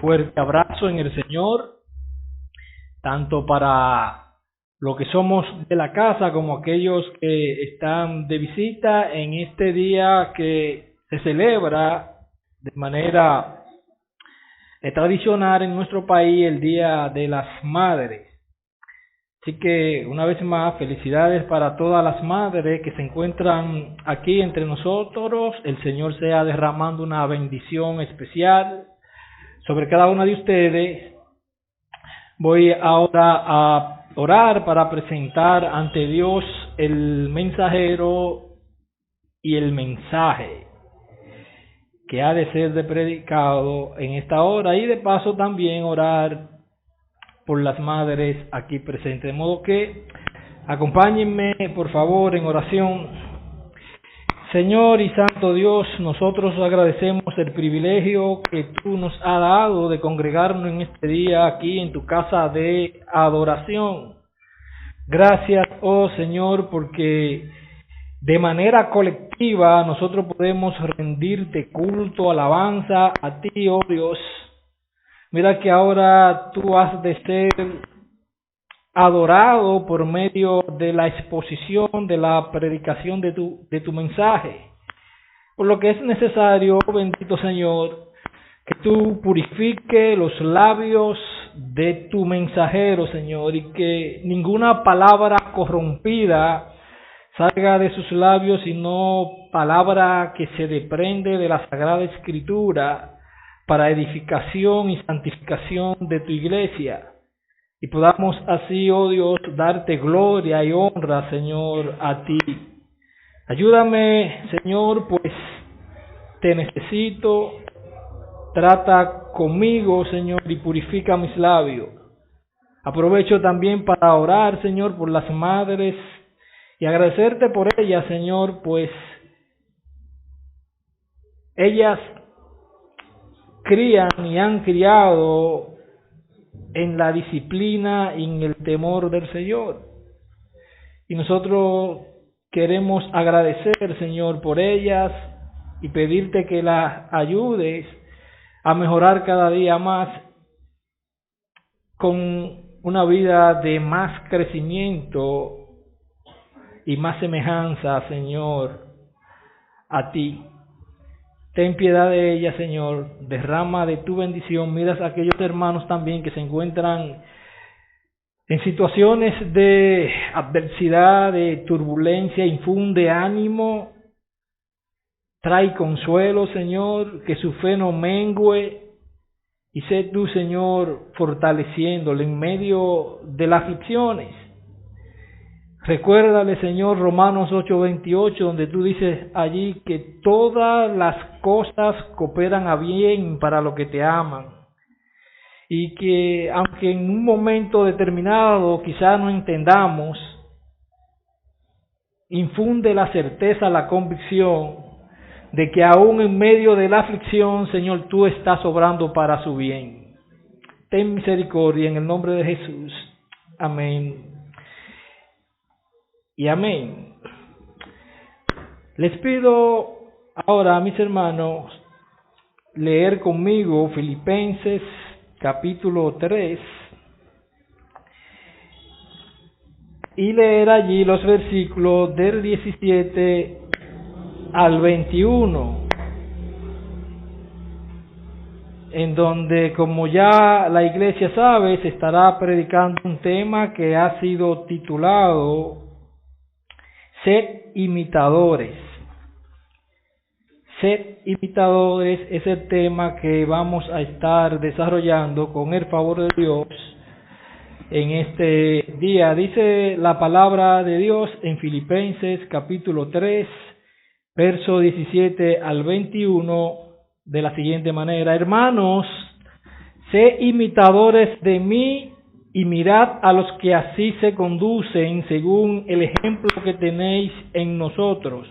fuerte abrazo en el Señor, tanto para los que somos de la casa como aquellos que están de visita en este día que se celebra de manera tradicional en nuestro país, el Día de las Madres. Así que una vez más, felicidades para todas las madres que se encuentran aquí entre nosotros. El Señor sea derramando una bendición especial sobre cada una de ustedes. Voy ahora a orar para presentar ante Dios el mensajero y el mensaje que ha de ser predicado en esta hora, y de paso también orar por las madres aquí presentes. De modo que acompáñenme por favor en oración. Señor y Santo Dios, nosotros agradecemos el privilegio que tú nos has dado de congregarnos en este día aquí en tu casa de adoración. Gracias, oh Señor, porque de manera colectiva nosotros podemos rendirte culto, alabanza a ti, oh Dios. Mira que ahora tú has de ser adorado por medio de la exposición, de la predicación de tu mensaje. Por lo que es necesario, bendito Señor, que tú purifiques los labios de tu mensajero, Señor, y que ninguna palabra corrompida salga de sus labios, sino palabra que se desprende de la Sagrada Escritura, para edificación y santificación de tu iglesia, y podamos así, oh Dios, darte gloria y honra, Señor, a ti. Ayúdame, Señor, pues te necesito. Trata conmigo, Señor, y purifica mis labios. Aprovecho también para orar, Señor, por las madres y agradecerte por ellas, Señor, pues ellas crían y han criado en la disciplina y en el temor del Señor. Y nosotros queremos agradecer, Señor, por ellas y pedirte que las ayudes a mejorar cada día más con una vida de más crecimiento y más semejanza, Señor, a ti. Ten piedad de ella, Señor, derrama de tu bendición. Mira a aquellos hermanos también que se encuentran en situaciones de adversidad, de turbulencia. Infunde ánimo, trae consuelo, Señor, que su fe no mengue, y sé tú, Señor, fortaleciéndole en medio de las aflicciones. Recuérdale, Señor, Romanos 8:28, donde tú dices allí que todas las cosas cooperan a bien para los que te aman. Y que aunque en un momento determinado quizás no entendamos, infunde la certeza, la convicción de que aún en medio de la aflicción, Señor, tú estás obrando para su bien. Ten misericordia en el nombre de Jesús. Amén. Y amén. Les pido ahora, mis hermanos, leer conmigo Filipenses capítulo 3 y leer allí los versículos del 17 al 21, en donde, como ya la iglesia sabe, se estará predicando un tema que ha sido titulado Sed imitadores. Sed imitadores es el tema que vamos a estar desarrollando con el favor de Dios en este día. Dice la palabra de Dios en Filipenses capítulo 3, verso 17 al 21, de la siguiente manera: hermanos, sed imitadores de mí y mirad a los que así se conducen según el ejemplo que tenéis en nosotros.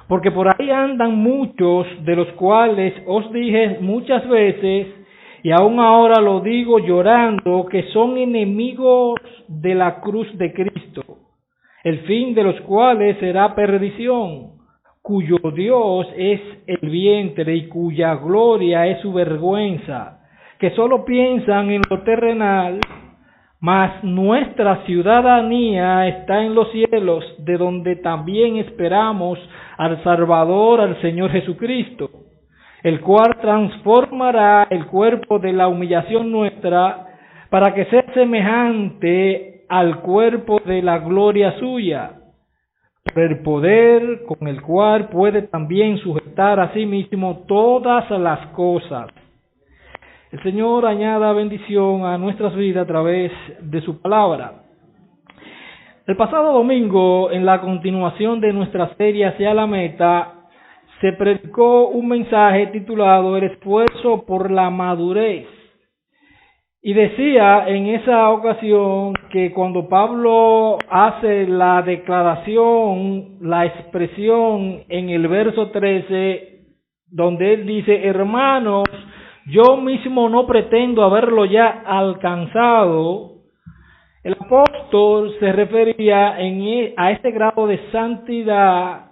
Porque por ahí andan muchos, de los cuales os dije muchas veces, y aún ahora lo digo llorando, que son enemigos de la cruz de Cristo, el fin de los cuales será perdición, cuyo Dios es el vientre y cuya gloria es su vergüenza, que solo piensan en lo terrenal, mas nuestra ciudadanía está en los cielos, de donde también esperamos al Salvador, al Señor Jesucristo, el cual transformará el cuerpo de la humillación nuestra para que sea semejante al cuerpo de la gloria suya, por el poder con el cual puede también sujetar a sí mismo todas las cosas. El Señor añada bendición a nuestras vidas a través de su palabra. El pasado domingo, en la continuación de nuestra serie Hacia la Meta, se predicó un mensaje titulado El esfuerzo por la madurez. Y decía en esa ocasión que cuando Pablo hace la declaración, la expresión en el verso 13, donde él dice: hermanos, yo mismo no pretendo haberlo ya alcanzado, el apóstol se refería a este grado de santidad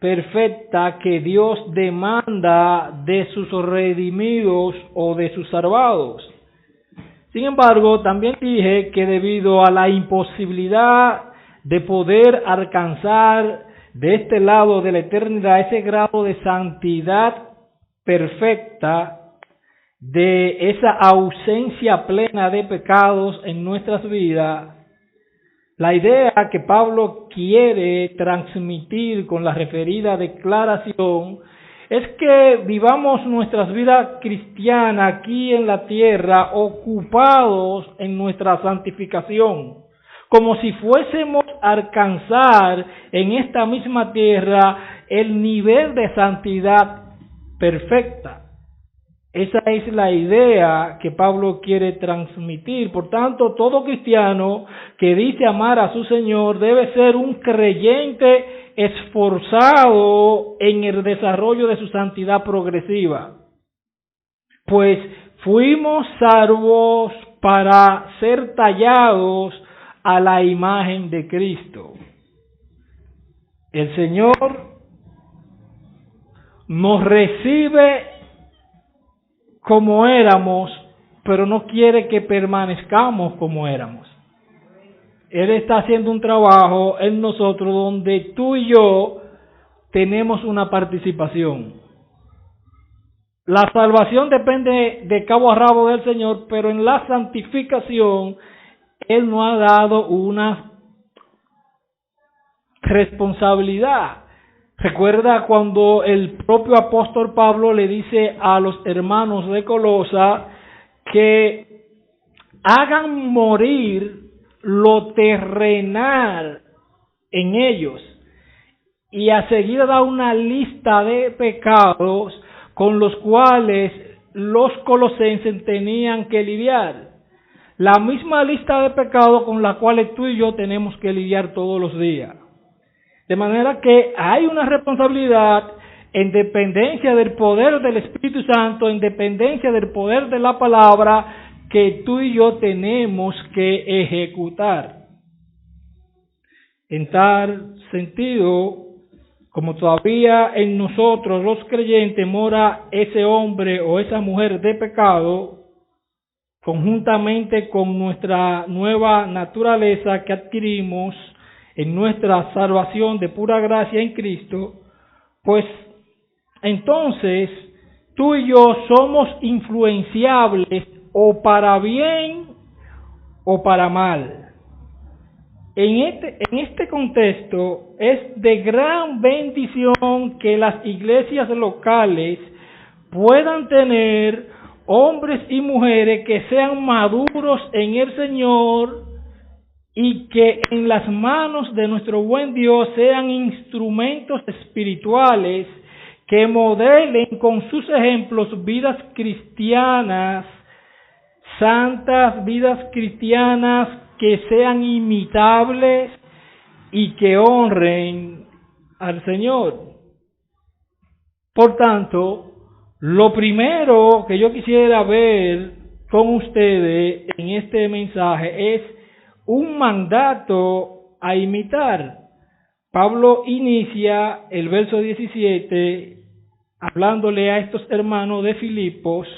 perfecta que Dios demanda de sus redimidos o de sus salvados. Sin embargo, también dije que debido a la imposibilidad de poder alcanzar de este lado de la eternidad ese grado de santidad perfecta, de esa ausencia plena de pecados en nuestras vidas, la idea que Pablo quiere transmitir con la referida declaración es que vivamos nuestras vidas cristianas aquí en la tierra ocupados en nuestra santificación, como si fuésemos a alcanzar en esta misma tierra el nivel de santidad perfecta. Esa es la idea que Pablo quiere transmitir. Por tanto, todo cristiano que dice amar a su Señor debe ser un creyente esforzado en el desarrollo de su santidad progresiva. Pues fuimos salvos para ser tallados a la imagen de Cristo. El Señor nos recibe como éramos, pero no quiere que permanezcamos como éramos. Él está haciendo un trabajo en nosotros donde tú y yo tenemos una participación. La salvación depende de cabo a rabo del Señor, pero en la santificación Él nos ha dado una responsabilidad. Recuerda cuando el propio apóstol Pablo le dice a los hermanos de Colosa que hagan morir lo terrenal en ellos, y a seguir da una lista de pecados con los cuales los colosenses tenían que lidiar. La misma lista de pecados con la cual tú y yo tenemos que lidiar todos los días. De manera que hay una responsabilidad en dependencia del poder del Espíritu Santo, en dependencia del poder de la palabra que tú y yo tenemos que ejecutar. En tal sentido, como todavía en nosotros los creyentes mora ese hombre o esa mujer de pecado, conjuntamente con nuestra nueva naturaleza que adquirimos en nuestra salvación de pura gracia en Cristo, pues entonces tú y yo somos influenciables o para bien o para mal. En este contexto es de gran bendición que las iglesias locales puedan tener hombres y mujeres que sean maduros en el Señor y que en las manos de nuestro buen Dios sean instrumentos espirituales que modelen con sus ejemplos vidas cristianas, santas, vidas cristianas que sean imitables y que honren al Señor. Por tanto, lo primero que yo quisiera ver con ustedes en este mensaje es un mandato a imitar. Pablo inicia el verso 17 hablándole a estos hermanos de Filipos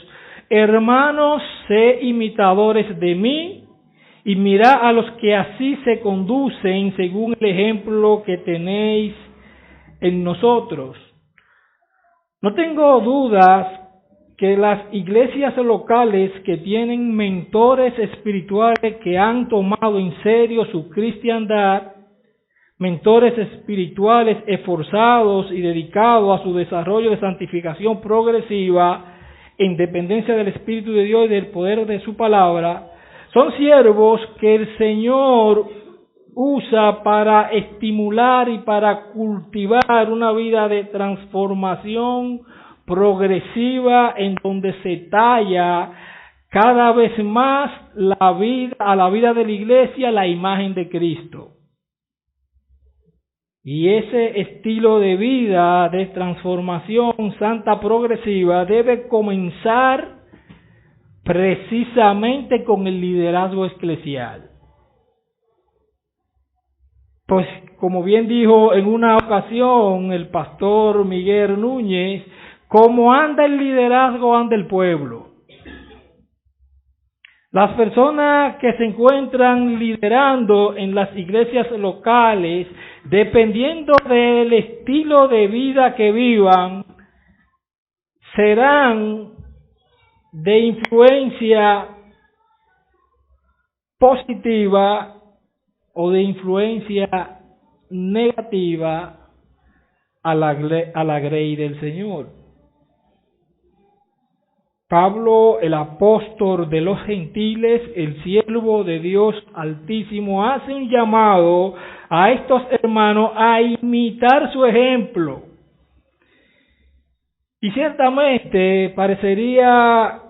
hermanos, sé imitadores de mí, y mirad a los que así se conducen según el ejemplo que tenéis en nosotros. No tengo dudas que las iglesias locales que tienen mentores espirituales que han tomado en serio su cristiandad, mentores espirituales esforzados y dedicados a su desarrollo de santificación progresiva en dependencia del Espíritu de Dios y del poder de su palabra, son siervos que el Señor usa para estimular y para cultivar una vida de transformación progresiva en donde se talla cada vez más a la vida de la iglesia la imagen de Cristo. Y ese estilo de vida de transformación santa progresiva debe comenzar precisamente con el liderazgo eclesial. Pues como bien dijo en una ocasión el pastor Miguel Núñez, como anda el liderazgo, anda el pueblo. Las personas que se encuentran liderando en las iglesias locales, dependiendo del estilo de vida que vivan, serán de influencia positiva o de influencia negativa a la grey del Señor. Pablo, el apóstol de los gentiles, el siervo de Dios Altísimo, hace un llamado a estos hermanos a imitar su ejemplo. Y ciertamente parecería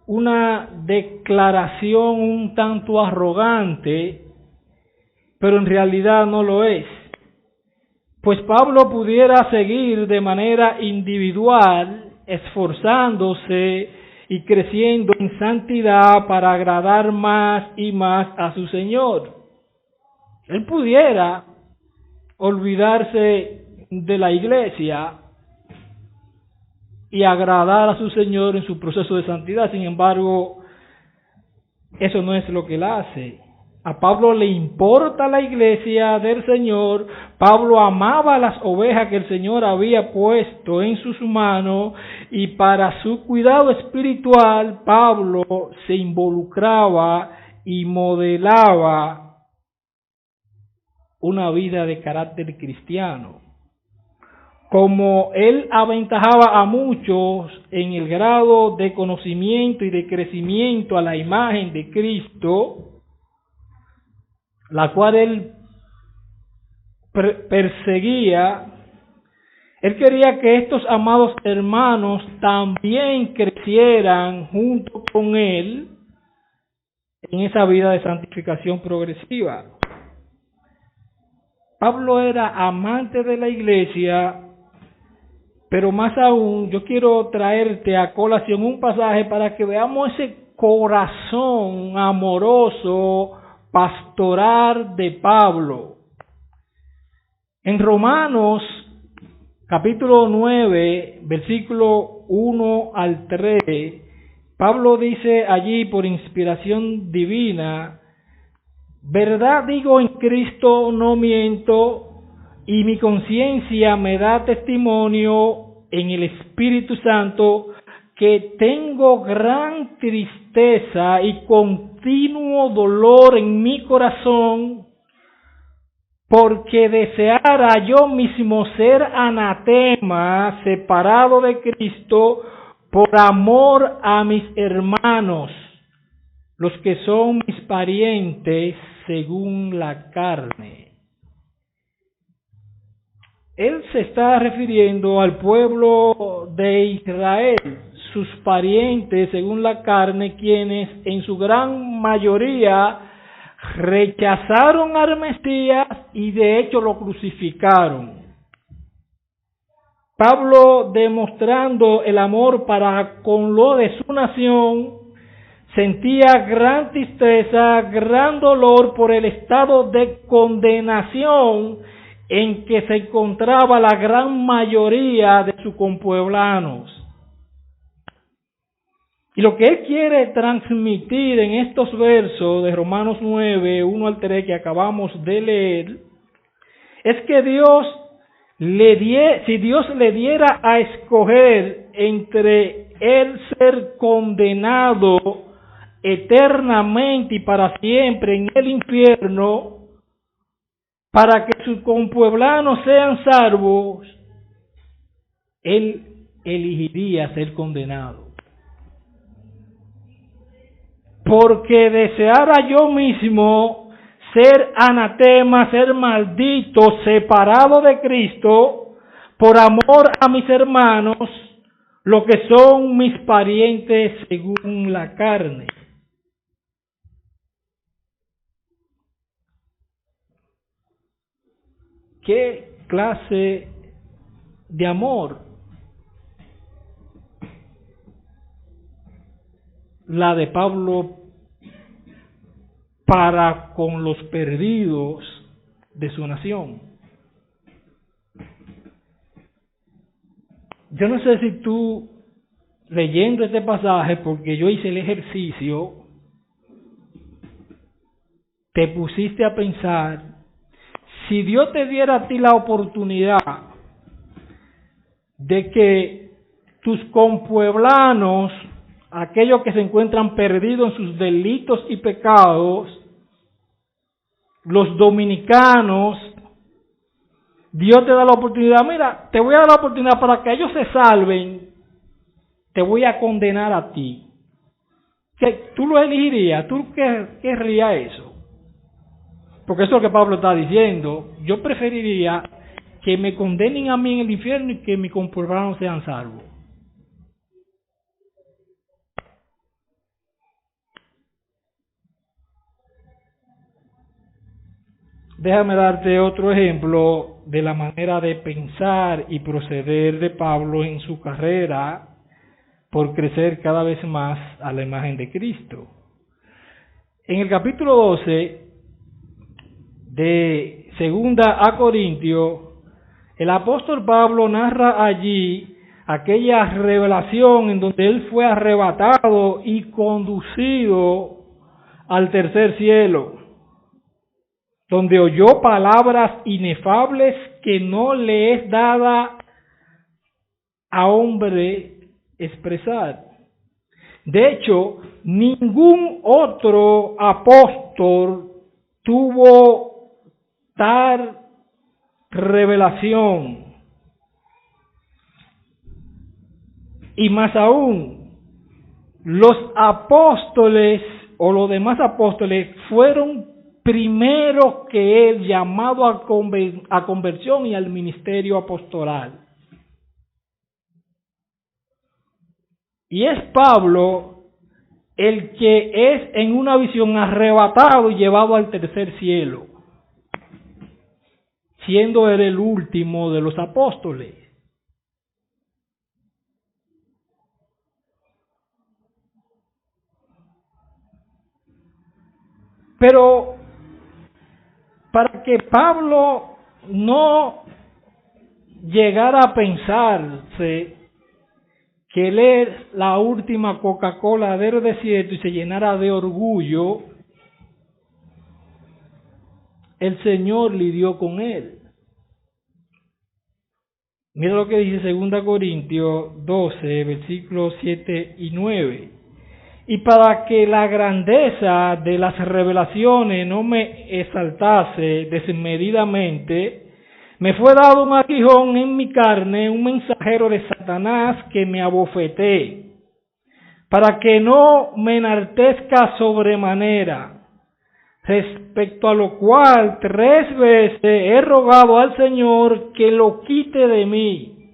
una declaración un tanto arrogante, pero en realidad no lo es. Pues Pablo pudiera seguir de manera individual, esforzándose y creciendo en santidad para agradar más y más a su Señor. Él pudiera olvidarse de la iglesia y agradar a su Señor en su proceso de santidad. Sin embargo, eso no es lo que él hace. A Pablo le importa la iglesia del Señor. Pablo amaba las ovejas que el Señor había puesto en sus manos, y para su cuidado espiritual Pablo se involucraba y modelaba una vida de carácter cristiano. Como él aventajaba a muchos en el grado de conocimiento y de crecimiento a la imagen de Cristo, la cual él perseguía, él quería que estos amados hermanos también crecieran junto con él en esa vida de santificación progresiva. Pablo era amante de la iglesia, pero más aún yo quiero traerte a colación un pasaje para que veamos ese corazón amoroso, pastoral de Pablo. En Romanos capítulo 9, versículo 1 al 3, Pablo dice allí por inspiración divina: verdad digo en Cristo, no miento, y mi conciencia me da testimonio en el Espíritu Santo que tengo gran tristeza y continuo dolor en mi corazón, porque deseara yo mismo ser anatema, separado de Cristo, por amor a mis hermanos, los que son mis parientes según la carne. Él se está refiriendo al pueblo de Israel, sus parientes según la carne, quienes en su gran mayoría rechazaron al Mesías y de hecho lo crucificaron. Pablo, demostrando el amor para con lo de su nación, sentía gran tristeza, gran dolor por el estado de condenación en que se encontraba la gran mayoría de sus compueblanos. Y lo que él quiere transmitir en estos versos de Romanos 9, 1 al 3 que acabamos de leer, es que si Dios le diera a escoger entre él ser condenado eternamente y para siempre en el infierno, para que sus compueblanos sean salvos, él elegiría ser condenado. Porque deseara yo mismo ser anatema, ser maldito, separado de Cristo, por amor a mis hermanos, lo que son mis parientes según la carne. ¿Qué clase de amor? La de Pablo para con los perdidos de su nación. Yo no sé si tú, leyendo este pasaje, porque yo hice el ejercicio, te pusiste a pensar, si Dios te diera a ti la oportunidad de que tus compueblanos, aquellos que se encuentran perdidos en sus delitos y pecados, los dominicanos, Dios te da la oportunidad, mira, te voy a dar la oportunidad para que ellos se salven, te voy a condenar a ti. ¿Qué? ¿Tú lo elegirías? ¿Tú querrías eso? Porque eso es lo que Pablo está diciendo. Yo preferiría que me condenen a mí en el infierno y que mis compueblanos sean salvos. Déjame darte otro ejemplo de la manera de pensar y proceder de Pablo en su carrera por crecer cada vez más a la imagen de Cristo. En el capítulo 12 de Segunda a Corintios, el apóstol Pablo narra allí aquella revelación en donde él fue arrebatado y conducido al tercer cielo, donde oyó palabras inefables que no le es dada a hombre expresar. De hecho, ningún otro apóstol tuvo tal revelación. Y más aún, los apóstoles o los demás apóstoles fueron primero que él llamado a conversión y al ministerio apostoral. Y es Pablo el que es en una visión arrebatado y llevado al tercer cielo, siendo él el último de los apóstoles. Pero para que Pablo no llegara a pensarse que él es la última Coca-Cola del desierto y se llenara de orgullo, el Señor lidió con él. Mira lo que dice 2 Corintios 12, versículos 7 y 9. Y para que la grandeza de las revelaciones no me exaltase desmedidamente, me fue dado un aguijón en mi carne, un mensajero de Satanás que me abofeté, para que no me enaltezca sobremanera, respecto a lo cual 3 veces he rogado al Señor que lo quite de mí.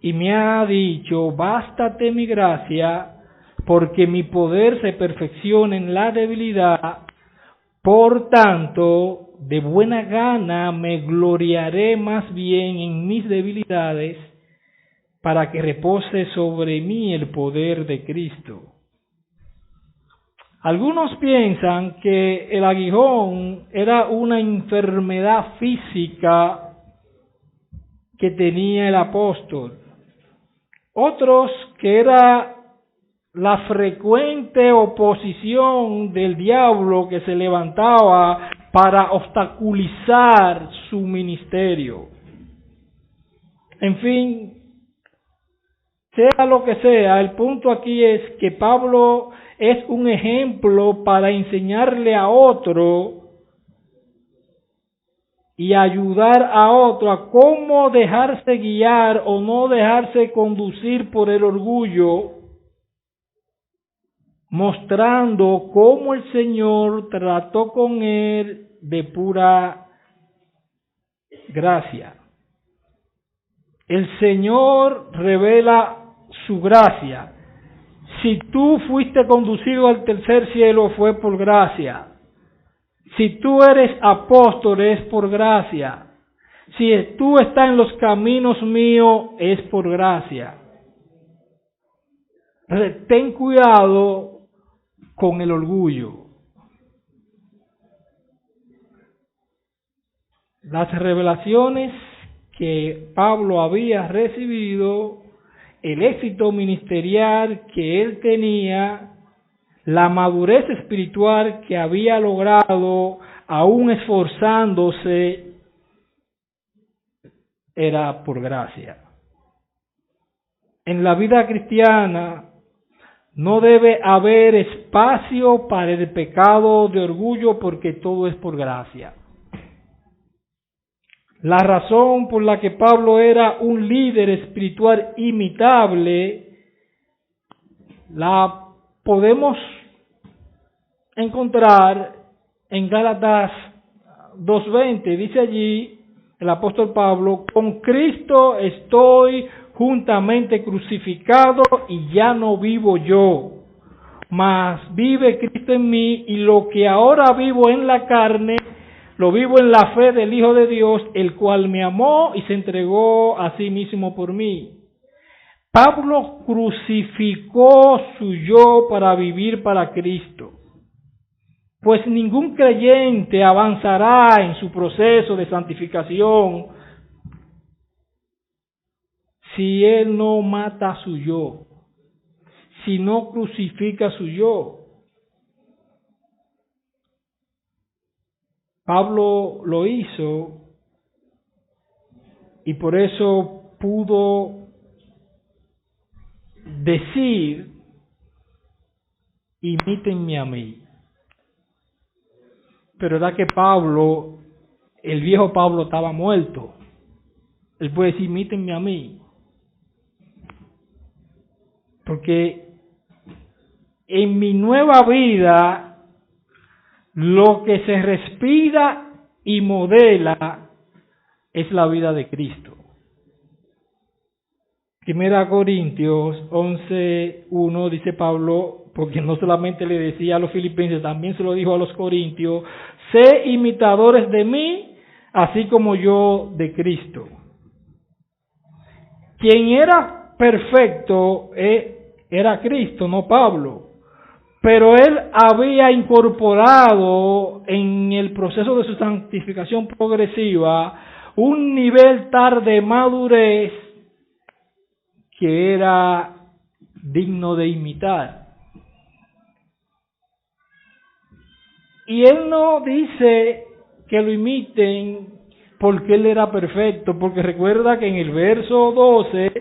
Y me ha dicho, bástate mi gracia, porque mi poder se perfecciona en la debilidad. Por tanto, de buena gana me gloriaré más bien en mis debilidades, para que repose sobre mí el poder de Cristo. Algunos piensan que el aguijón era una enfermedad física que tenía el apóstol. Otros que era la frecuente oposición del diablo que se levantaba para obstaculizar su ministerio. En fin, sea lo que sea, el punto aquí es que Pablo es un ejemplo para enseñarle a otro y ayudar a otro a cómo dejarse guiar o no dejarse conducir por el orgullo, mostrando cómo el Señor trató con él de pura gracia. El Señor revela su gracia. Si tú fuiste conducido al tercer cielo, fue por gracia. Si tú eres apóstol, es por gracia. Si tú estás en los caminos míos, es por gracia. Ten cuidado con el orgullo. Las revelaciones que Pablo había recibido, el éxito ministerial que él tenía, la madurez espiritual que había logrado, aún esforzándose, era por gracia. En la vida cristiana no debe haber espacio para el pecado de orgullo, porque todo es por gracia. La razón por la que Pablo era un líder espiritual imitable, la podemos encontrar en Gálatas 2:20. Dice allí el apóstol Pablo: con Cristo estoy juntamente crucificado, y ya no vivo yo, mas vive Cristo en mí, y lo que ahora vivo en la carne, lo vivo en la fe del Hijo de Dios, el cual me amó y se entregó a sí mismo por mí. Pablo crucificó su yo para vivir para Cristo, pues ningún creyente avanzará en su proceso de santificación si él no mata su yo, si no crucifica su yo. Pablo lo hizo y por eso pudo decir: imítenme a mí. Pero era que Pablo, el viejo Pablo, estaba muerto. Él puede decir: imítenme a mí. Porque en mi nueva vida, lo que se respira y modela es la vida de Cristo. Primera Corintios 11:1 dice Pablo, porque no solamente le decía a los filipenses, también se lo dijo a los corintios: sé imitadores de mí, así como yo de Cristo. Quien era perfecto era Cristo, no Pablo. Pero él había incorporado en el proceso de su santificación progresiva un nivel tal de madurez que era digno de imitar. Y él no dice que lo imiten porque él era perfecto, porque recuerda que en el verso 12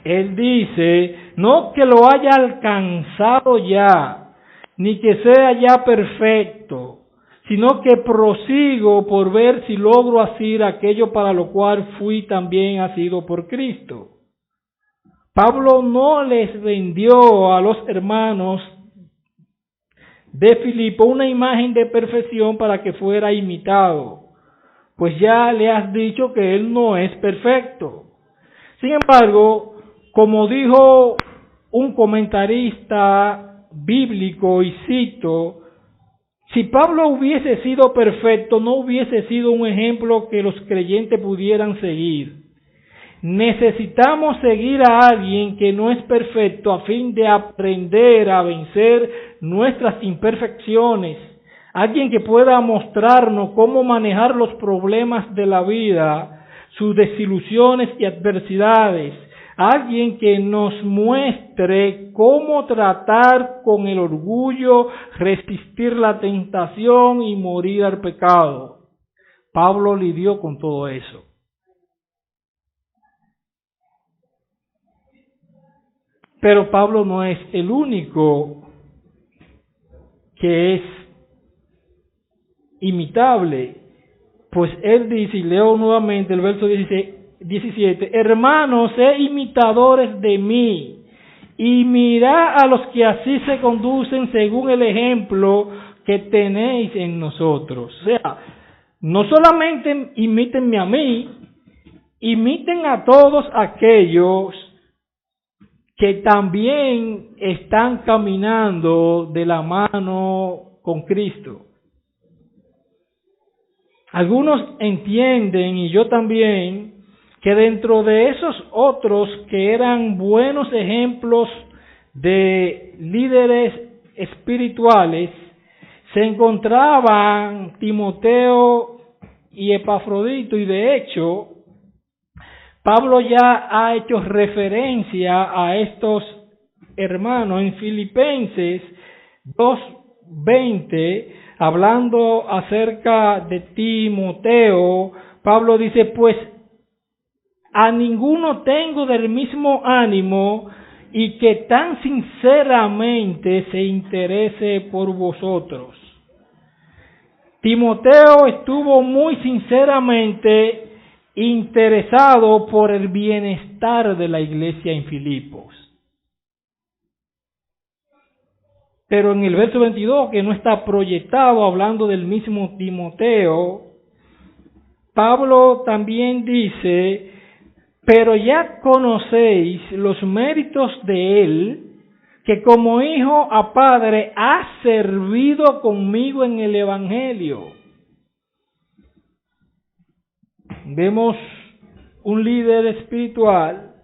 él dice: no que lo haya alcanzado ya, ni que sea ya perfecto, sino que prosigo por ver si logro hacer aquello para lo cual fui también asido por Cristo. Pablo no les vendió a los hermanos de Filipo una imagen de perfección para que fuera imitado, pues ya le has dicho que él no es perfecto. Sin embargo, como dijo un comentarista bíblico, y cito: si Pablo hubiese sido perfecto, no hubiese sido un ejemplo que los creyentes pudieran seguir. Necesitamos seguir a alguien que no es perfecto a fin de aprender a vencer nuestras imperfecciones. Alguien que pueda mostrarnos cómo manejar los problemas de la vida, sus desilusiones y adversidades. alguien que nos muestre cómo tratar con el orgullo, resistir la tentación y morir al pecado. Pablo lidió con todo eso. Pero Pablo no es el único que es imitable, pues él dice, y leo nuevamente el verso 17, hermanos, sed imitadores de mí, y mirad a los que así se conducen según el ejemplo que tenéis en nosotros. O sea, no solamente imítenme a mí, imiten a todos aquellos que también están caminando de la mano con Cristo. Algunos entienden, y yo también, que dentro de esos otros que eran buenos ejemplos de líderes espirituales, se encontraban Timoteo y Epafrodito, y de hecho, Pablo ya ha hecho referencia a estos hermanos en Filipenses 2:20, hablando acerca de Timoteo. Pablo dice, pues a ninguno tengo del mismo ánimo y que tan sinceramente se interese por vosotros. Timoteo estuvo muy sinceramente interesado por el bienestar de la iglesia en Filipos. Pero en el verso 22, que no está proyectado hablando del mismo Timoteo, Pablo también dice, pero ya conocéis los méritos de él, que como hijo a padre ha servido conmigo en el evangelio. Vemos un líder espiritual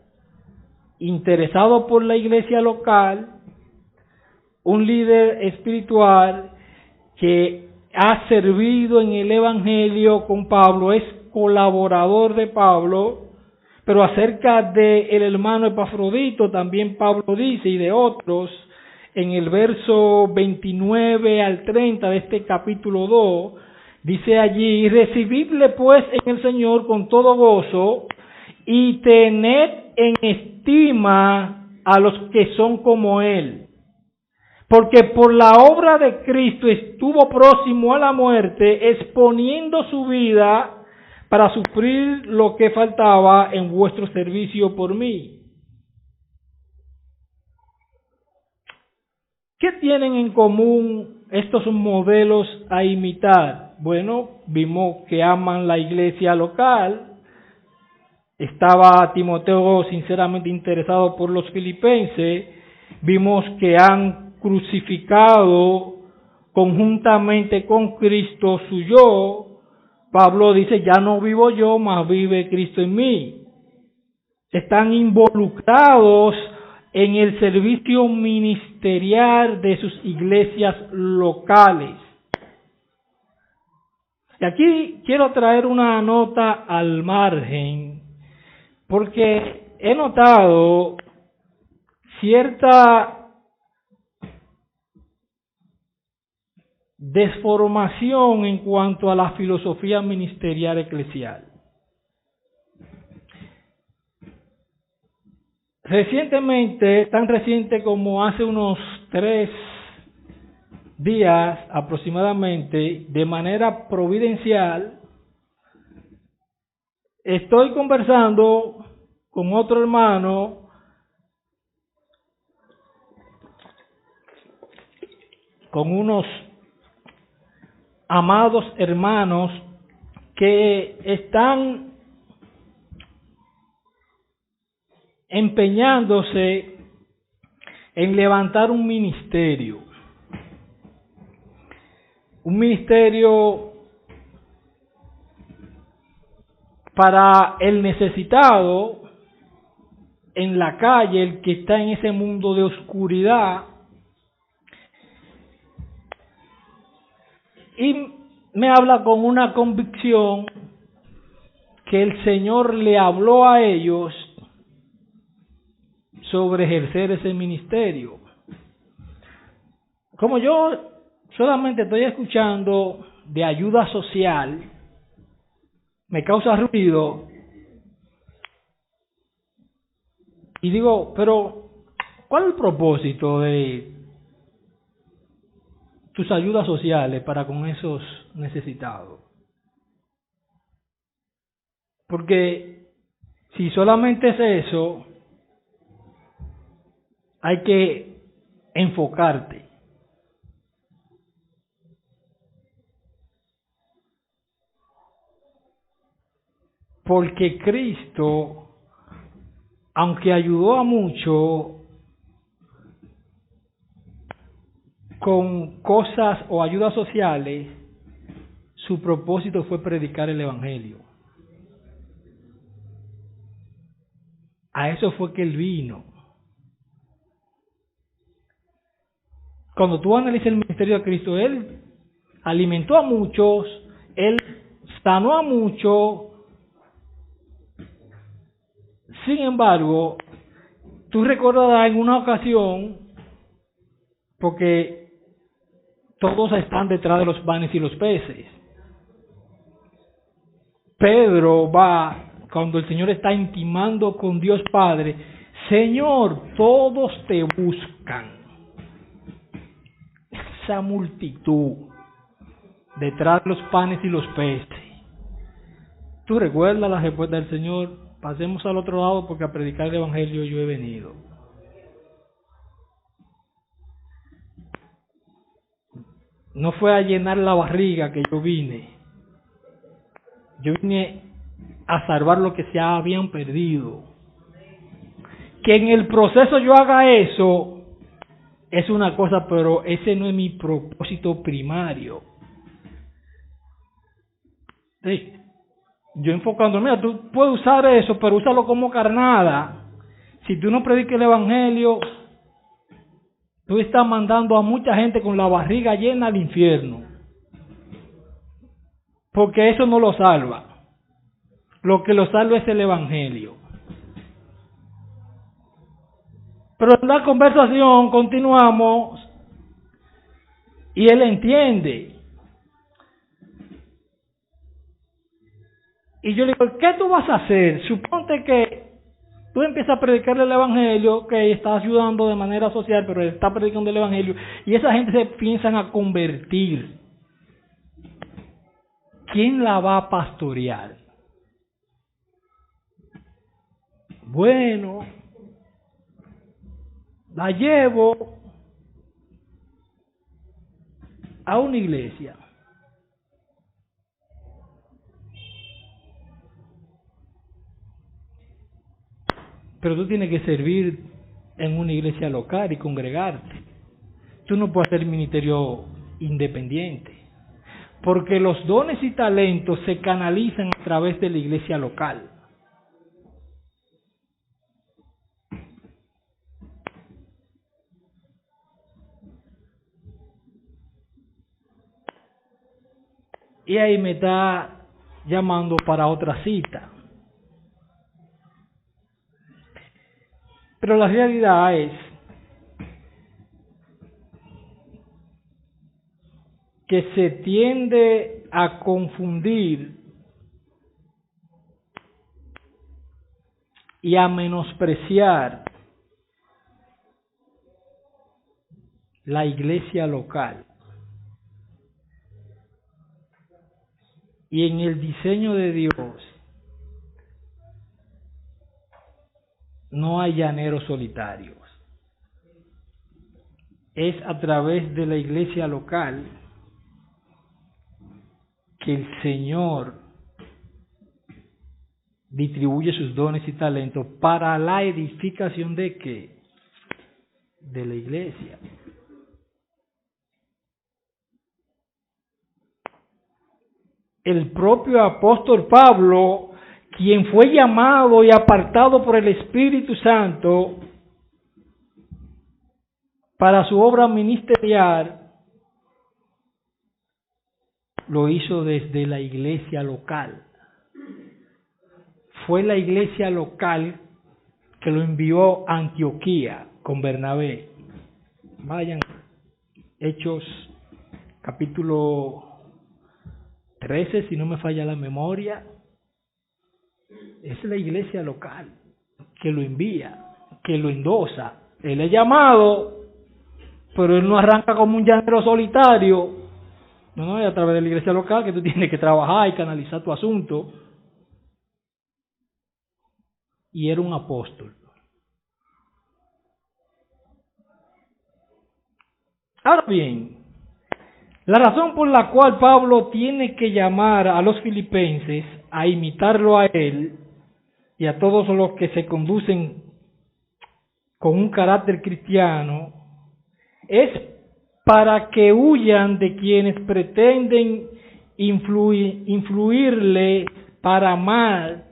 interesado por la iglesia local, un líder espiritual que ha servido en el evangelio con Pablo, es colaborador de Pablo. Pero acerca del hermano Epafrodito también Pablo dice, y de otros, en el verso 29 al 30 de este capítulo 2, dice allí, recibidle pues en el Señor con todo gozo y tened en estima a los que son como él. Porque por la obra de Cristo estuvo próximo a la muerte, exponiendo su vida para sufrir lo que faltaba en vuestro servicio por mí. ¿Qué tienen en común estos modelos a imitar? Bueno, vimos que aman la iglesia local. Estaba Timoteo sinceramente interesado por los filipenses. Vimos que han crucificado conjuntamente con Cristo su yo. Pablo dice, ya no vivo yo, mas vive Cristo en mí. Están involucrados en el servicio ministerial de sus iglesias locales. Y aquí quiero traer una nota al margen, porque he notado cierta desformación en cuanto a la filosofía ministerial eclesial. Recientemente, tan reciente como hace unos 3 días aproximadamente, de manera providencial, estoy conversando con otro hermano con unos amados hermanos que están empeñándose en levantar un ministerio para el necesitado en la calle, el que está en ese mundo de oscuridad. Y me habla con una convicción que el Señor le habló a ellos sobre ejercer ese ministerio. Como yo solamente estoy escuchando de ayuda social, me causa ruido y digo, pero ¿cuál es el propósito de tus ayudas sociales para con esos necesitados? Porque si solamente es eso, hay que enfocarte. Porque Cristo, aunque ayudó a mucho con cosas o ayudas sociales, su propósito fue predicar el Evangelio. A eso fue que Él vino. Cuando tú analizas el ministerio de Cristo, Él alimentó a muchos, Él sanó a muchos. Sin embargo, tú recordarás en una ocasión, porque todos están detrás de los panes y los peces. Pedro va, cuando el Señor está intimando con Dios Padre, Señor, todos te buscan. Esa multitud detrás de los panes y los peces. ¿Tú recuerdas la respuesta del Señor? Pasemos al otro lado porque a predicar el Evangelio yo he venido. No fue a llenar la barriga que yo vine. Yo vine a salvar lo que se habían perdido. Que en el proceso yo haga eso es una cosa, pero ese no es mi propósito primario. Sí. Yo enfocando, mira, tú puedes usar eso, pero úsalo como carnada. Si tú no predicas el Evangelio, tú estás mandando a mucha gente con la barriga llena al infierno. Porque eso no lo salva. Lo que lo salva es el Evangelio. Pero en la conversación continuamos y él entiende. Y yo le digo, ¿qué tú vas a hacer? Suponte que tú empiezas a predicar el Evangelio, que estás ayudando de manera social, pero está predicando el Evangelio, y esa gente se piensan a convertir. ¿Quién la va a pastorear? Bueno, la llevo a una iglesia. Pero tú tienes que servir en una iglesia local y congregarte. Tú no puedes hacer ministerio independiente. Porque los dones y talentos se canalizan a través de la iglesia local. Y ahí me está llamando para otra cita. Pero la realidad es que se tiende a confundir y a menospreciar la iglesia local. Y en el diseño de Dios no hay llaneros solitarios. Es a través de la iglesia local que el Señor distribuye sus dones y talentos para la edificación de ¿qué? De la iglesia. El propio apóstol Pablo, quien fue llamado y apartado por el Espíritu Santo para su obra ministerial, lo hizo desde la iglesia local. Fue la iglesia local que lo envió a Antioquía con Bernabé. Vayan, Hechos capítulo 13, si no me falla la memoria. Es la iglesia local que lo envía, que lo endosa. Él es llamado, pero él no arranca como un llanero solitario. No, es a través de la iglesia local que tú tienes que trabajar y canalizar tu asunto. Y era un apóstol. Ahora bien, la razón por la cual Pablo tiene que llamar a los filipenses a imitarlo a él y a todos los que se conducen con un carácter cristiano es para que huyan de quienes pretenden influirle para mal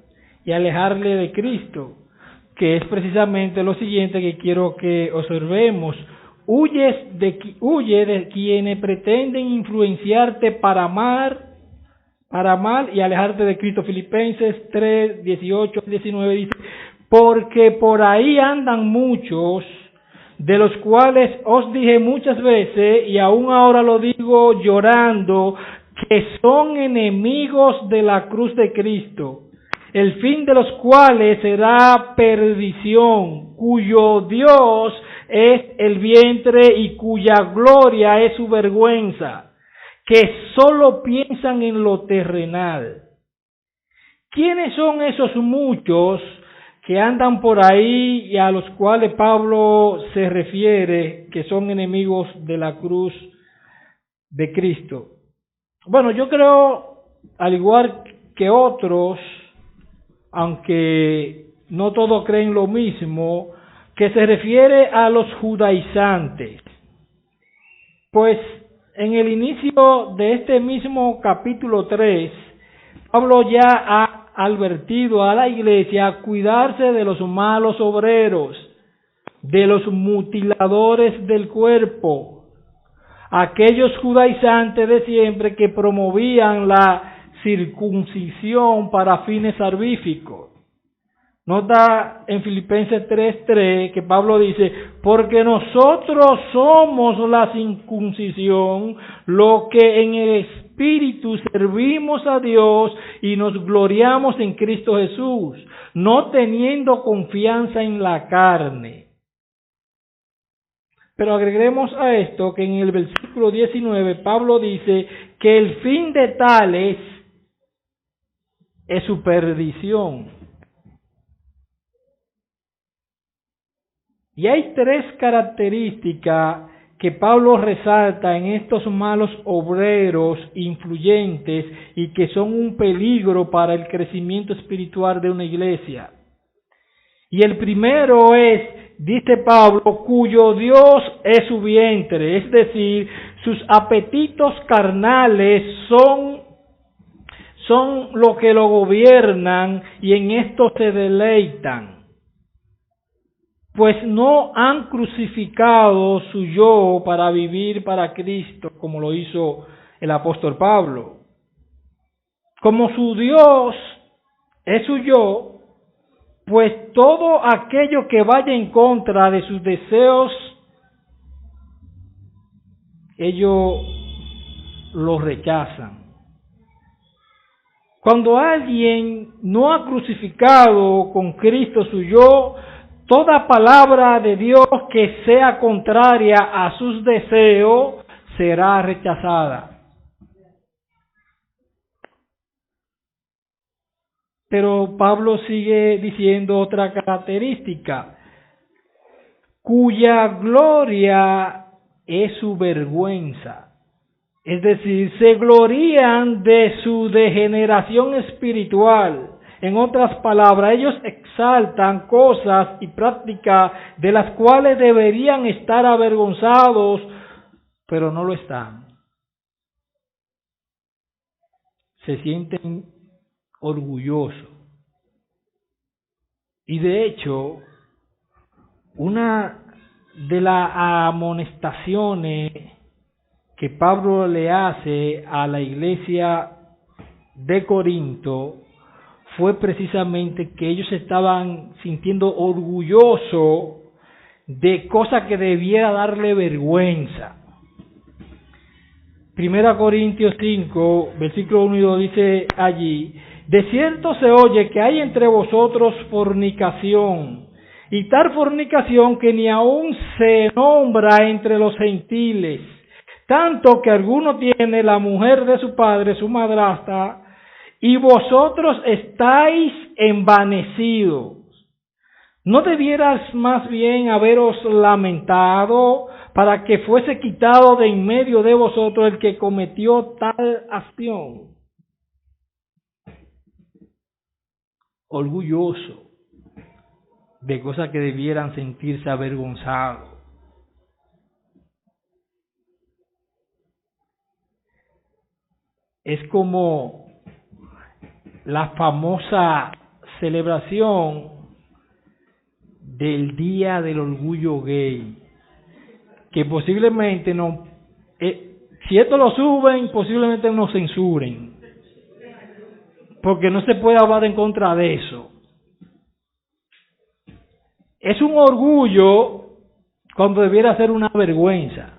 y alejarle de Cristo, que es precisamente lo siguiente que quiero que observemos. Huye de quienes pretenden influenciarte para mal y alejarte de Cristo. Filipenses 3, 18, 19 dice: porque por ahí andan muchos, de los cuales os dije muchas veces, y aún ahora lo digo llorando, que son enemigos de la cruz de Cristo, el fin de los cuales será perdición, cuyo Dios es el vientre y cuya gloria es su vergüenza, que solo piensan en lo terrenal. ¿Quiénes son esos muchos que andan por ahí y a los cuales Pablo se refiere que son enemigos de la cruz de Cristo? Bueno, yo creo, al igual que otros, aunque no todos creen lo mismo, que se refiere a los judaizantes. Pues en el inicio de este mismo capítulo 3, Pablo ya ha advertido a la iglesia a cuidarse de los malos obreros, de los mutiladores del cuerpo, aquellos judaizantes de siempre que promovían la circuncisión para fines salvíficos. Nota en Filipenses 3:3 que Pablo dice: porque nosotros somos la circuncisión, lo que en el Espíritu servimos a Dios y nos gloriamos en Cristo Jesús, no teniendo confianza en la carne. Pero agreguemos a esto que en el versículo 19 Pablo dice que el fin de tales es su perdición. Y hay tres características que Pablo resalta en estos malos obreros influyentes y que son un peligro para el crecimiento espiritual de una iglesia. Y el primero es, dice Pablo, cuyo Dios es su vientre, es decir, sus apetitos carnales son lo que lo gobiernan y en esto se deleitan. Pues no han crucificado su yo para vivir para Cristo, como lo hizo el apóstol Pablo. Como su Dios es su yo, pues todo aquello que vaya en contra de sus deseos, ellos lo rechazan. Cuando alguien no ha crucificado con Cristo su yo, toda palabra de Dios que sea contraria a sus deseos será rechazada. Pero Pablo sigue diciendo otra característica, cuya gloria es su vergüenza. Es decir, se glorían de su degeneración espiritual. En otras palabras, ellos exaltan cosas y prácticas de las cuales deberían estar avergonzados, pero no lo están. Se sienten orgullosos. Y de hecho, una de las amonestaciones que Pablo le hace a la iglesia de Corinto fue precisamente que ellos estaban sintiendo orgulloso de cosas que debiera darle vergüenza. 1 Corintios 5, versículo 1 y 2 dice allí: de cierto se oye que hay entre vosotros fornicación, y tal fornicación que ni aun se nombra entre los gentiles, tanto que alguno tiene la mujer de su padre, su madrastra, y vosotros estáis envanecidos. ¿No debieras más bien haberos lamentado para que fuese quitado de en medio de vosotros el que cometió tal acción? Orgulloso de cosas que debieran sentirse avergonzados. Es como la famosa celebración del Día del Orgullo Gay, que posiblemente no, si esto lo suben, posiblemente nos censuren, porque no se puede hablar en contra de eso. Es un orgullo cuando debiera ser una vergüenza.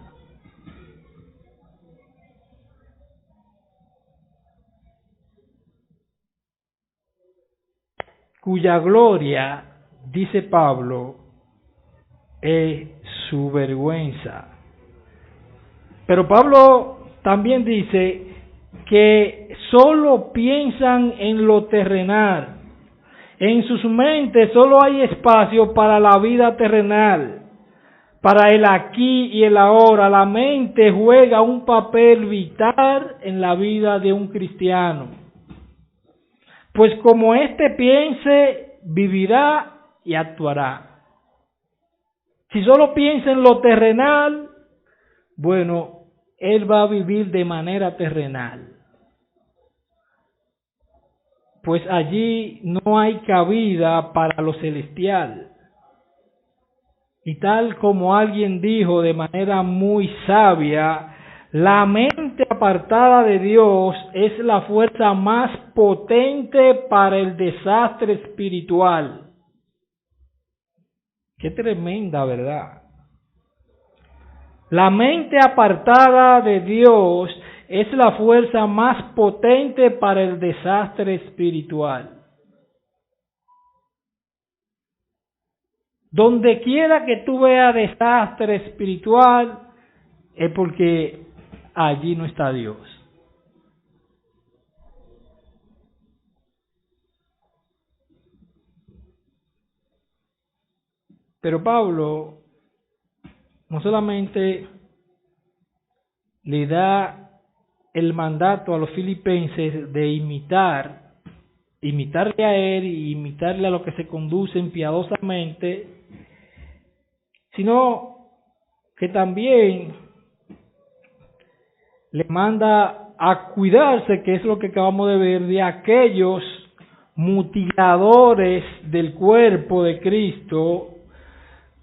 Cuya gloria, dice Pablo, es su vergüenza. Pero Pablo también dice que solo piensan en lo terrenal. En sus mentes solo hay espacio para la vida terrenal, para el aquí y el ahora. La mente juega un papel vital en la vida de un cristiano. Pues como éste piense, vivirá y actuará. Si solo piensa en lo terrenal, bueno, él va a vivir de manera terrenal. Pues allí no hay cabida para lo celestial. Y tal como alguien dijo de manera muy sabia, la mente apartada de Dios es la fuerza más potente para el desastre espiritual. Qué tremenda verdad. La mente apartada de Dios es la fuerza más potente para el desastre espiritual. Donde quiera que tú veas desastre espiritual, es porque allí no está Dios. Pero Pablo no solamente le da el mandato a los filipenses de imitarle a él y imitarle a los que se conducen piadosamente, sino que también le manda a cuidarse, que es lo que acabamos de ver, de aquellos mutiladores del cuerpo de Cristo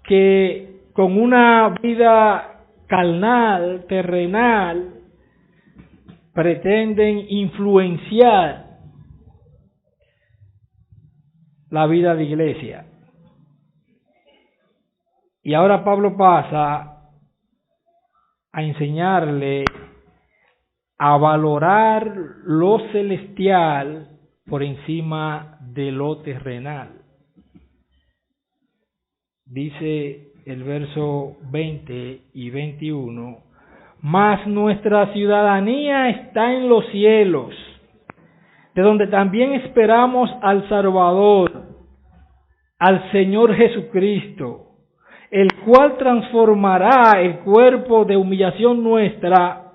que con una vida carnal, terrenal, pretenden influenciar la vida de iglesia. Y ahora Pablo pasa a enseñarle a valorar lo celestial por encima de lo terrenal. Dice el verso 20 y 21, mas nuestra ciudadanía está en los cielos, de donde también esperamos al Salvador, al Señor Jesucristo, el cual transformará el cuerpo de humillación nuestra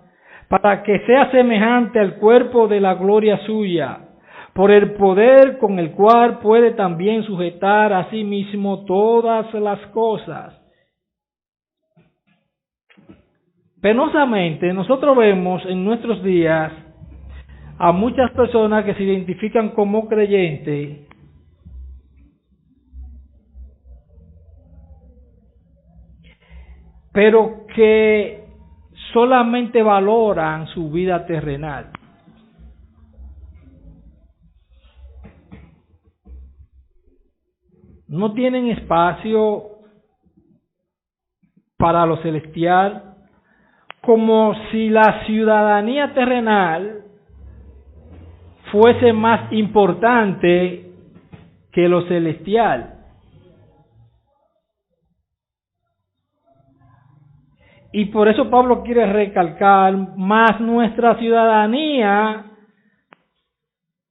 para que sea semejante al cuerpo de la gloria suya, por el poder con el cual puede también sujetar a sí mismo todas las cosas. Penosamente, nosotros vemos en nuestros días a muchas personas que se identifican como creyentes, pero que solamente valoran su vida terrenal. no tienen espacio para lo celestial, como si la ciudadanía terrenal fuese más importante que lo celestial. Y por eso Pablo quiere recalcar, más nuestra ciudadanía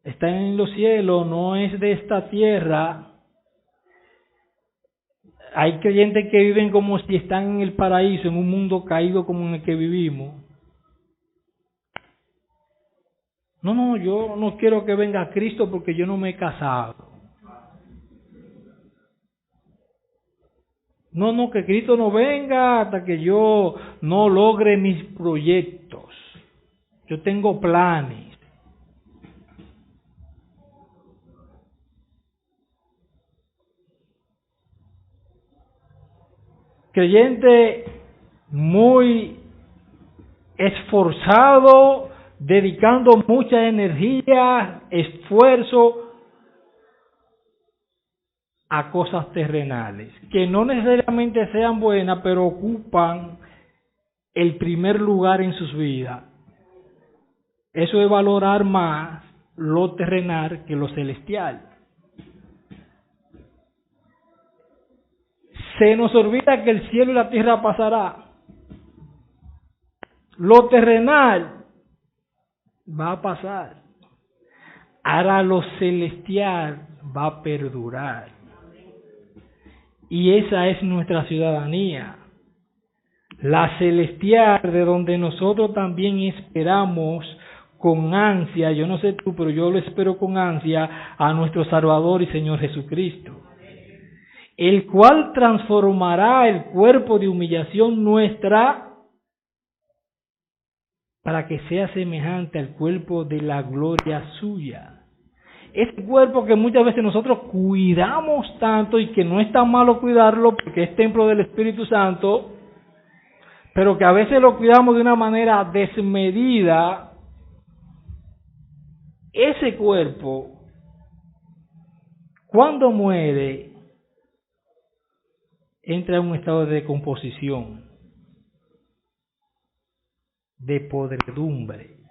está en los cielos, no es de esta tierra. Hay creyentes que viven como si están en el paraíso, en un mundo caído como en el que vivimos. No, yo no quiero que venga Cristo porque yo no me he casado. No, que Cristo no venga hasta que yo no logre mis proyectos. Yo tengo planes. Creyente muy esforzado, dedicando mucha energía, esfuerzo a cosas terrenales, que no necesariamente sean buenas, pero ocupan el primer lugar en sus vidas. Eso es valorar más lo terrenal que lo celestial. Se nos olvida que el cielo y la tierra pasará. Lo terrenal va a pasar. Ahora lo celestial va a perdurar. Y esa es nuestra ciudadanía. La celestial, de donde nosotros también esperamos con ansia, yo no sé tú, pero yo lo espero con ansia, a nuestro Salvador y Señor Jesucristo, el cual transformará el cuerpo de humillación nuestra para que sea semejante al cuerpo de la gloria suya. Ese cuerpo que muchas veces nosotros cuidamos tanto y que no es tan malo cuidarlo porque es templo del Espíritu Santo, pero que a veces lo cuidamos de una manera desmedida. Ese cuerpo, cuando muere, entra en un estado de decomposición, de podredumbre.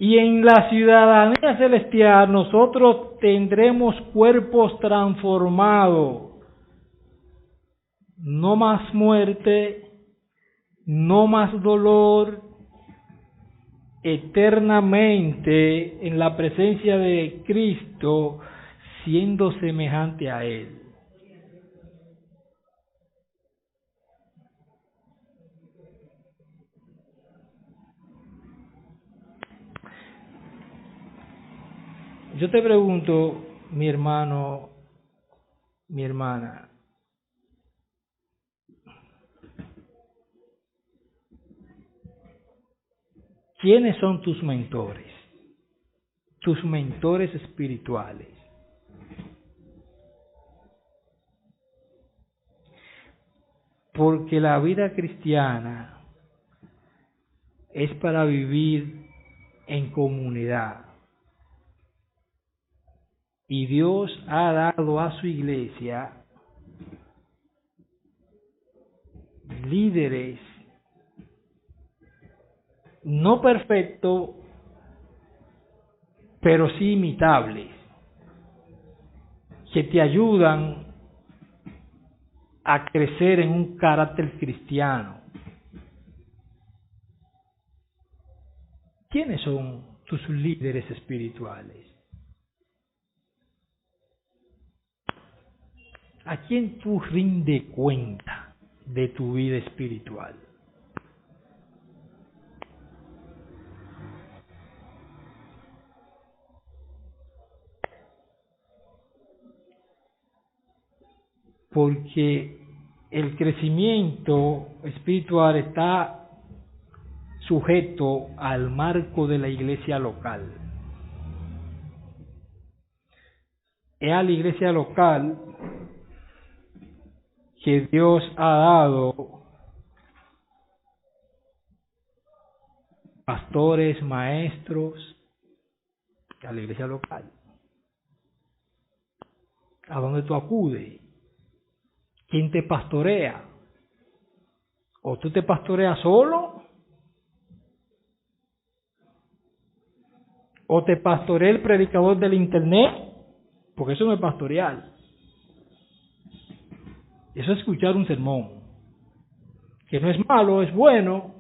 Y en la ciudadanía celestial nosotros tendremos cuerpos transformados. No más muerte, no más dolor, eternamente en la presencia de Cristo, siendo semejante a Él. Yo te pregunto, mi hermano, mi hermana, ¿quiénes son tus mentores? Tus mentores espirituales. Porque la vida cristiana es para vivir en comunidad. Y Dios ha dado a su iglesia líderes no perfectos, pero sí imitables, que te ayudan a crecer en un carácter cristiano. ¿Quiénes son tus líderes espirituales? ¿A quién tú rinde cuenta de tu vida espiritual? Porque el crecimiento espiritual está sujeto al marco de la iglesia local. Es a la iglesia local que Dios ha dado pastores, maestros, A la iglesia local. ¿A dónde tú acudes? ¿Quién te pastorea? ¿O tú te pastoreas solo? ¿O te pastorea el predicador del internet? Porque eso no es pastorear. Eso es escuchar un sermón. Que no es malo, es bueno.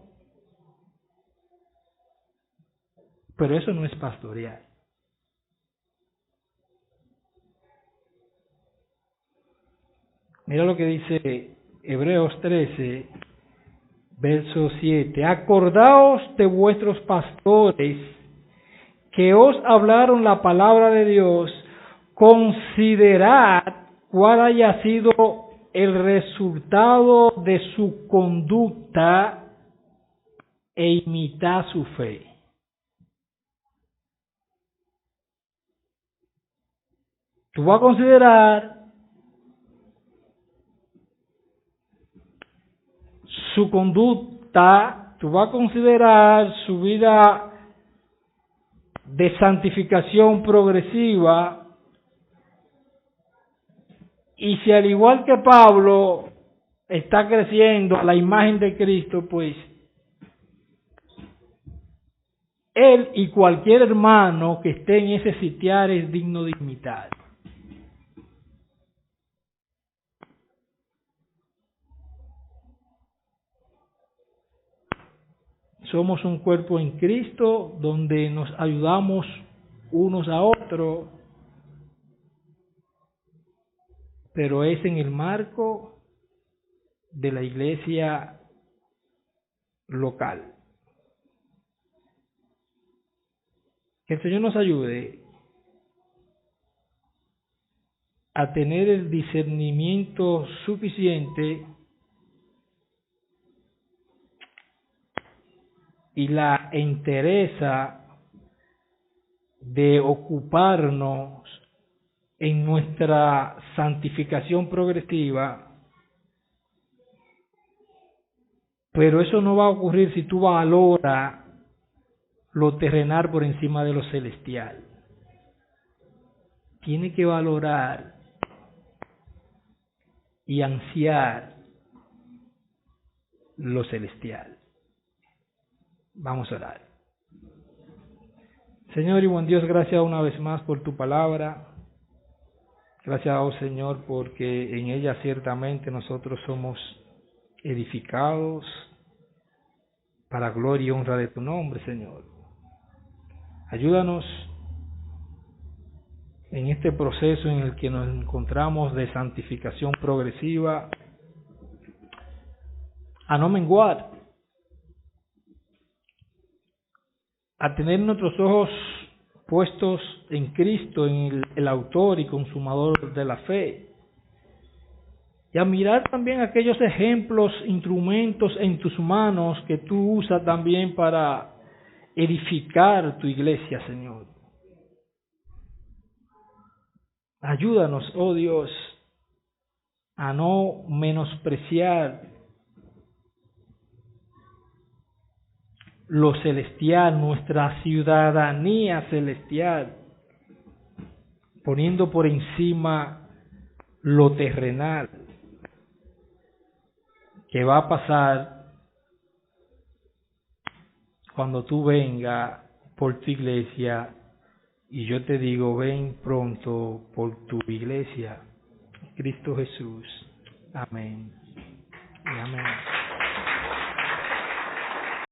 Pero eso no es pastorear. Mira lo que dice Hebreos 13, verso 7. Acordaos de vuestros pastores que os hablaron la palabra de Dios. Considerad cuál haya sido el resultado de su conducta e imitad su fe. Tú vas a considerar su conducta, tú vas a considerar su vida de santificación progresiva, y si al igual que Pablo está creciendo a la imagen de Cristo, pues él y cualquier hermano que esté en ese sitiar es digno de imitar. Somos un cuerpo en Cristo donde nos ayudamos unos a otros, pero es en el marco de la iglesia local. Que el Señor nos ayude a tener el discernimiento suficiente y la entereza de ocuparnos en nuestra santificación progresiva, pero eso no va a ocurrir si tú valoras lo terrenal por encima de lo celestial. Tiene que valorar y ansiar lo celestial. Vamos a orar. Señor y buen Dios, gracias una vez más por tu palabra. Gracias, oh Señor, porque en ella ciertamente nosotros somos edificados para gloria y honra de tu nombre, Señor. Ayúdanos en este proceso en el que nos encontramos de santificación progresiva a no menguar, a tener nuestros ojos puestos en Cristo, en el autor y consumador de la fe, y a mirar también aquellos ejemplos, instrumentos en tus manos que tú usas también para edificar tu iglesia, Señor. Ayúdanos, oh Dios, a no menospreciar lo celestial, nuestra ciudadanía celestial, poniendo por encima lo terrenal, que va a pasar cuando tú vengas por tu iglesia, y yo te digo, ven pronto por tu iglesia. Cristo Jesús. Amén.